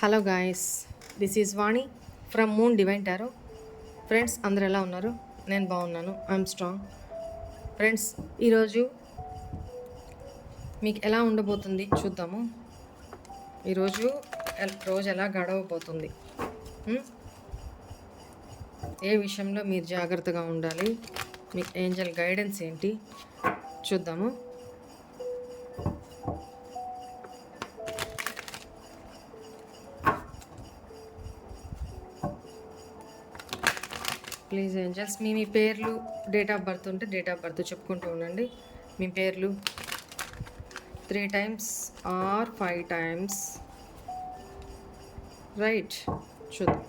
Hello guys, this is Vani from moon divine tarot. Friends, అందరు ఎలా ఉన్నారు? నేను బాగున్నాను. I'm strong. ఫ్రెండ్స్, ఈరోజు మీకు ఎలా ఉండబోతుంది చూద్దాము. ఈరోజు రోజు ఎలా గడవబోతుంది, ఏ విషయంలో మీరు జాగ్రత్తగా ఉండాలి, మీకు ఏంజల్ గైడెన్స్ ఏంటి చూద్దాము. ప్లీజ్ ఏంజల్స్, మీ పేర్లు, డేట్ ఆఫ్ బర్త్ ఉంటే డేట్ ఆఫ్ బర్త్ చెప్పుకుంటూ ఉండండి. మీ పేర్లు 3 times ఆర్ 5 times, రైట్? చూద్దాం.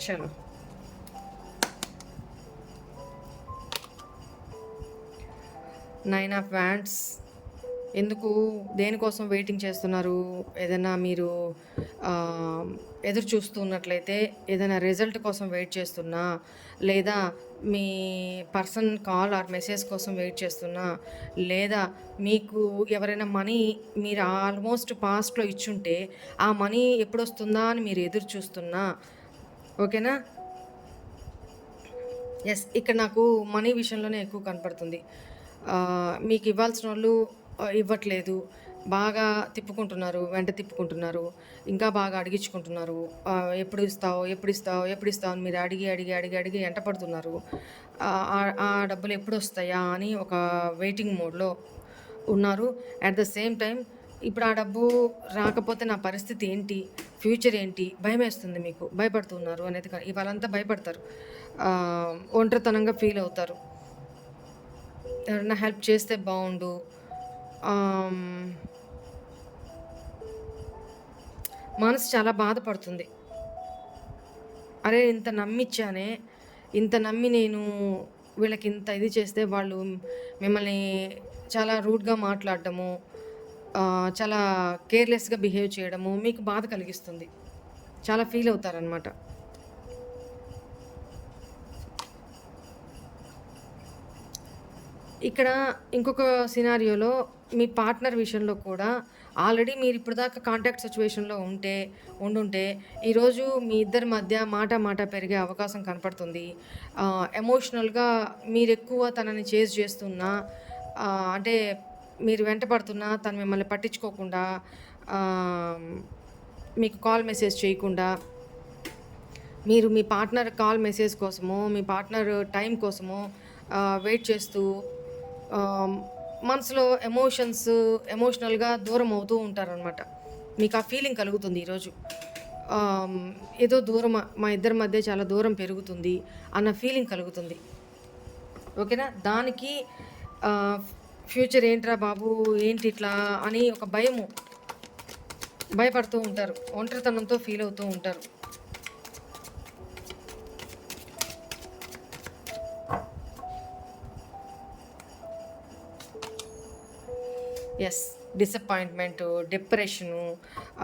చలో, నైన్ ఆఫ్ వ్యాండ్స్. ఎందుకు, దేనికోసం వెయిటింగ్ చేస్తున్నారు? ఏదైనా మీరు ఎదురు చూస్తున్నట్లయితే, ఏదైనా రిజల్ట్ కోసం వెయిట్ చేస్తున్నా, లేదా మీ పర్సన్ కాల్ ఆర్ మెసేజ్ కోసం వెయిట్ చేస్తున్నా, లేదా మీకు ఎవరైనా మనీ మీరు ఆల్మోస్ట్ పాస్ట్లో ఇచ్చుంటే ఆ మనీ ఎప్పుడు వస్తుందా అని మీరు ఎదురు చూస్తున్నా, ఓకేనా? ఎస్, ఇక్కడ నాకు మనీ విషయంలోనే ఎక్కువ కనపడుతుంది. మీకు ఇవ్వాల్సిన వాళ్ళు ఇవ్వట్లేదు, బాగా తిప్పుకుంటున్నారు, వెంట తిప్పుకుంటున్నారు, ఇంకా బాగా అడిగించుకుంటున్నారు. ఎప్పుడు ఇస్తావు, ఎప్పుడు ఇస్తావు, ఎప్పుడు ఇస్తావు అని మీరు అడిగి అడిగి అడిగి అడిగి ఎంటపడుతున్నారు. ఆ డబ్బులు ఎప్పుడు వస్తాయా అని ఒక వెయిటింగ్ మోడ్లో ఉన్నారు. అట్ ద సేమ్ టైం ఇప్పుడు ఆ డబ్బు రాకపోతే నా పరిస్థితి ఏంటి, ఫ్యూచర్ ఏంటి, భయం వేస్తుంది, మీకు భయపడుతున్నారు అనేది. ఇవాళంతా భయపడతారు, ఒంటరితనంగా ఫీల్ అవుతారు. ఎవరైనా హెల్ప్ చేస్తే బాగుండు, మనసు చాలా బాధపడుతుంది. అరే, ఇంత నమ్మిచ్చానే, ఇంత నమ్మి నేను వీళ్ళకి ఇంత ఇది చేస్తే వాళ్ళు మిమ్మల్ని చాలా రూడ్గా మాట్లాడటము, చాలా కేర్లెస్గా బిహేవ్ చేయడము మీకు బాధ కలిగిస్తుంది. చాలా ఫీల్ అవుతారనమాట. ఇక్కడ ఇంకొక సినారియోలో మీ పార్ట్నర్ విషయంలో కూడా ఆల్రెడీ మీరు ఇప్పుడు దాకా కాంటాక్ట్ సిచ్యువేషన్లో ఉండుంటే ఈరోజు మీ ఇద్దరి మధ్య మాట పెరిగే అవకాశం కనపడుతుంది. ఎమోషనల్గా మీరు ఎక్కువ తనని చేజ్ చేస్తున్నా, అంటే మీరు వెంట పడుతున్నా తను మిమ్మల్ని పట్టించుకోకుండా, మీకు కాల్ మెసేజ్ చేయకుండా, మీరు మీ పార్ట్నర్ కాల్ మెసేజ్ కోసమో మీ పార్ట్నర్ టైం కోసమో వెయిట్ చేస్తూ మనసులో ఎమోషనల్గా దూరం అవుతూ ఉంటారనమాట. మీకు ఆ ఫీలింగ్ కలుగుతుంది ఈరోజు. ఏదో దూరం, మా ఇద్దరి మధ్య చాలా దూరం పెరుగుతుంది అన్న ఫీలింగ్ కలుగుతుంది, ఓకేనా? దానికి ఫ్యూచర్ ఏంట్రా బాబు, ఏంటి ఇట్లా అని ఒక భయపడుతూ ఉంటారు, ఒంటరితనంతో ఫీల్ అవుతూ ఉంటారు. Yes, disappointment, depression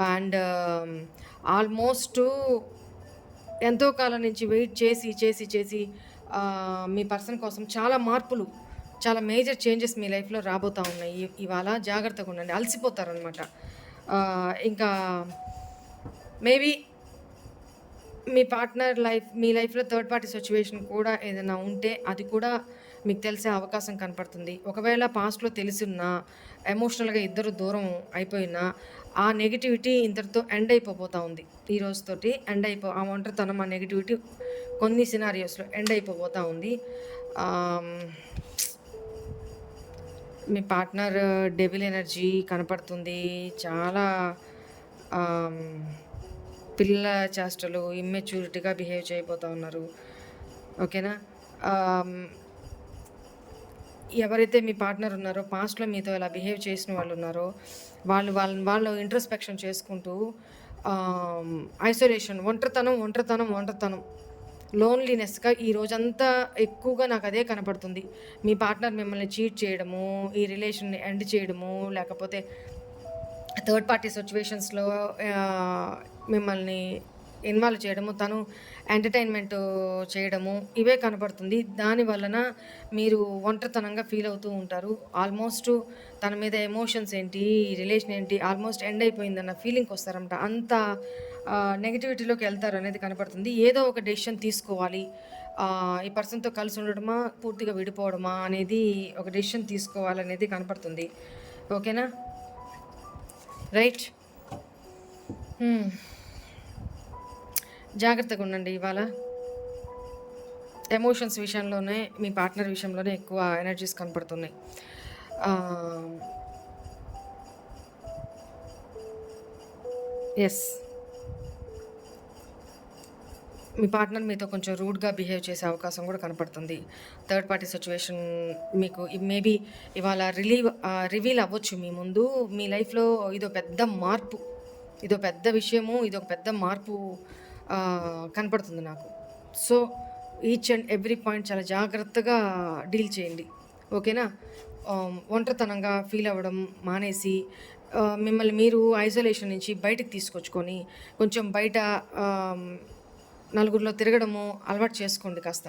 and almost ఎంతో కాలం నుంచి వెయిట్ చేసి మీ పర్సన్ కోసం చాలా మార్పులు, చాలా మేజర్ చేంజెస్ మీ లైఫ్లో రాబోతూ ఉన్నాయి. ఇవాళ జాగ్రత్తగా ఉండండి, అలసిపోతారనమాట. ఇంకా మేబీ మీ లైఫ్లో థర్డ్ పార్టీ సిచ్యువేషన్ కూడా ఏదైనా ఉంటే అది కూడా మీకు తెలిసే అవకాశం కనపడుతుంది. ఒకవేళ పాస్ట్లో తెలిసిన్నా, ఎమోషనల్గా ఇద్దరు దూరం అయిపోయినా, ఆ నెగిటివిటీ ఇంతటితో ఎండ్ అయిపోతూ ఉంది. ఈ రోజుతోటి ఆ ఒంటరితనం, ఆ నెగిటివిటీ కొన్ని సినారియోస్లో ఎండ్ అయిపోతూ ఉంది. మీ పార్ట్నర్ డెవిల్ ఎనర్జీ కనపడుతుంది. చాలా పిల్ల చేష్టలు, ఇమ్మెచ్యూరిటీగా బిహేవ్ చేయబోతూ ఉన్నారు, ఓకేనా? ఎవరైతే మీ పార్ట్నర్ ఉన్నారో, పాస్ట్లో మీతో ఇలా బిహేవ్ చేసిన వాళ్ళు ఉన్నారో, వాళ్ళు ఇంట్రోస్పెక్షన్ చేసుకుంటూ ఐసోలేషన్, ఒంటరితనం, లోన్లీనెస్గా ఈ రోజంతా ఎక్కువగా నాకు అదే కనపడుతుంది. మీ పార్ట్నర్ మిమ్మల్ని చీట్ చేయడము, ఈ రిలేషన్ని ఎండ్ చేయడము, లేకపోతే థర్డ్ పార్టీ సిచ్యువేషన్స్లో మిమ్మల్ని ఇన్వాల్వ్ చేయడము, తను ఎంటర్‌టైన్‌మెంట్ చేయడము ఇవే కనపడుతుంది. దాని వలన మీరు ఒంటరితనంగా ఫీల్ అవుతూ ఉంటారు. ఆల్మోస్ట్ తన మీద ఎమోషన్స్ ఏంటి, రిలేషన్ ఏంటి ఆల్మోస్ట్ ఎండ్ అయిపోయిందన్న ఫీలింగ్‌కొస్తారనమాట. అంత నెగటివిటీలోకి ఎళ్తారనేది కనపడుతుంది. ఏదో ఒక డెసిషన్ తీసుకోవాలి. ఈ పర్సన్‌తో కలిసి ఉండడమా, పూర్తిగా విడిపోవడమా అనేది ఒక డెసిషన్ తీసుకోవాలనేది కనపడుతుంది. ఓకేనా? రైట్. హ్మ్. జాగ్రత్తగుండండి ఇవాళ. ఎమోషన్స్ విషయంలోనే, మీ పార్ట్నర్ విషయంలోనే ఎక్కువ ఎనర్జీస్ కనపడుతున్నాయి. ఆహ్, యెస్. మీ పార్ట్నర్ మీతో కొంచెం రూడ్‌గా బిహేవ్ చేసే అవకాశం గూడా కనపడుతుంది. థర్డ్ పార్టీ సిట్యుయేషన్ మీకు మేబీ ఇవాళ రివీల్ అవ్వచ్చు మీ ముందు. మీ లైఫ్‌లో ఇదో పెద్ద మార్పు. ఇదో పెద్ద విషయము. ఇదొక పెద్ద మార్పు కనపడుతుంది నాకు. So, each and every point చాలా జాగ్రత్తగా డీల్ చేయండి. ఓకేనా? ఒంటరితనంగా ఫీల్ అవ్వడం మానేసి, మిమ్మల్ని మీరు ఐసోలేషన్ నుంచి బయటికి తీసుకొచ్చుకొని, కొంచెం బయట ఆహ్, నలుగురిలో తిరగడము అలవాటు చేసుకోండి కాస్త.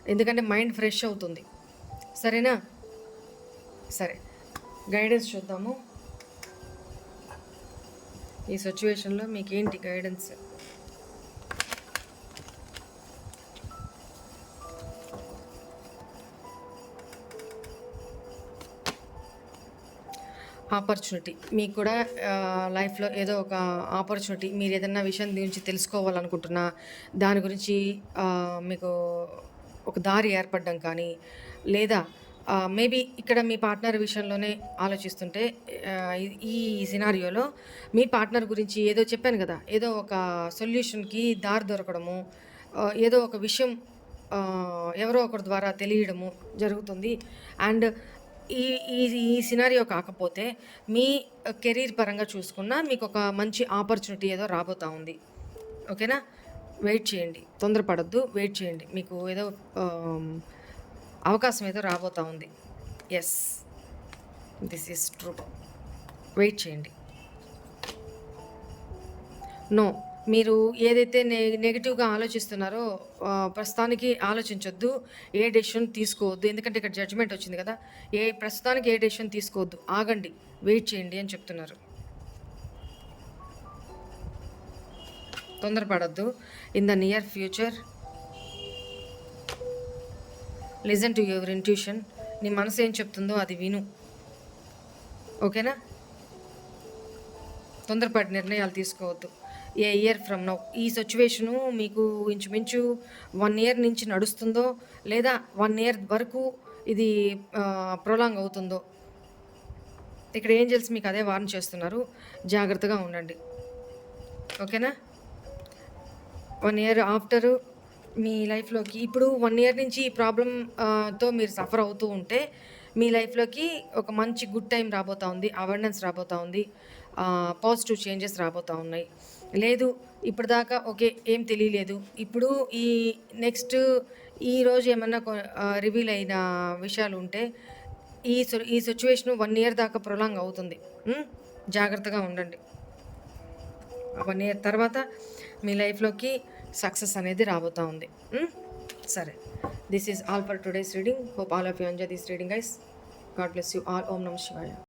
ఎందుకంటే మైండ్ ఫ్రెష్ అవుతుంది. సరేనా? సరే. గైడెన్స్ చూద్దాము. ఈ సిట్యుయేషన్‌లో మీకేంటి గైడెన్స్? ఆపర్చునిటీ. మీకు కూడా లైఫ్‌లో ఏదో ఒక ఆపర్చునిటీ మీరేదన్నా విషయం గురించి తెలుసుకోవాలనుకుంటున్నా, దాని గురించి మీకు ఒక దారి ఏర్పడడం కానీ, లేదా మేబీ ఇక్కడ మీ పార్ట్నర్ విషయంలోనే ఆలోచిస్తుంటే ఈ సినారియోలో మీ పార్ట్నర్ గురించి ఏదో చెప్పాను గదా! ఏదో ఒక సొల్యూషన్‌కి దారి దొరకడము, ఏదో ఒక విషయం ఎవరో ఒకరి ద్వారా తెలియడము జరుగుతుంది. అండ్ ఈ ఈ ఈ సినారియో కాకపోతే మీ కెరీర్ పరంగా చూసుకున్నా మీకొక మంచి ఆపర్చునిటీ ఏదో రాబోతా ఉంది. ఓకేనా? వెయిట్ చేయండి. తొందరపడొద్దు. వెయిట్ చేయండి. మీకు ఏదో అవకాశం ఏదో రాబోతా ఉంది. Yes. This is true. Wait చేయండి. నో. మీరు ఏదైతే నెగెటివ్‌గా ఆలోచిస్తున్నారో ప్రస్తుతానికి ఆలోచించొద్దు. ఏ డెసిషన్ తీసుకోవద్దు. ఎందుకంటే ఇక్కడ జడ్జ్‌మెంట్ వచ్చింది కదా! ప్రస్తుతానికి ఏ డెసిషన్ తీసుకోవద్దు. ఆగండి. వెయిట్ చేయండి అని చెప్తున్నారు. తొందరపడొద్దు. In the near future listen to your intuition. నీ మనసు ఏం చెప్తుందో అది విను. ఓకేనా? తొందరపడి నిర్ణయాలు తీసుకోవద్దు. ఏ ఇయర్ ఫ్రమ్ నౌ ఈ సిచ్యువేషను మీకు ఇంచుమించు 1 ఇయర్ నుంచి నడుస్తుందో, లేదా 1 ఇయర్ వరకు ఇది ప్రొలాంగ్ అవుతుందో, ఇక్కడ ఏంజెల్స్ మీకు అదే వార్న్ చేస్తున్నారు. జాగ్రత్తగా ఉండండి. ఓకేనా? 1 ఇయర్ ఆఫ్టరు మీ లైఫ్‌లోకి ఇప్పుడు 1 ఇయర్ నుంచి ఈ ప్రాబ్లమ్ తో మీరు సఫర్ అవుతూ ఉంటే, మీ లైఫ్‌లోకి ఒక మంచి గుడ్ టైం రాబోతా ఉంది. అబండెన్స్ రాబోతా ఉంది. పాజిటివ్ చేంజెస్ రాబోతా ఉన్నాయి. లేదు ఇప్పటిదాకా ఓకే. ఏం తెలియలేదు. ఇప్పుడు ఈ నెక్స్ట్ ఈరోజు ఏమన్నా రివీల్ అయిన విషయాలు ఉంటే, ఈ సిట్యుయేషను 1 ఇయర్ దాకా ప్రొలాంగ్ అవుతుంది. జాగ్రత్తగా ఉండండి. 1 ఇయర్ తర్వాత మీ లైఫ్‌లోకి సక్సెస్ అనేది రాబోతా ఉంది. సరే. This is all for today's reading. Hope all of you enjoy this reading guys. God bless you all. ఓం నమః శివాయ.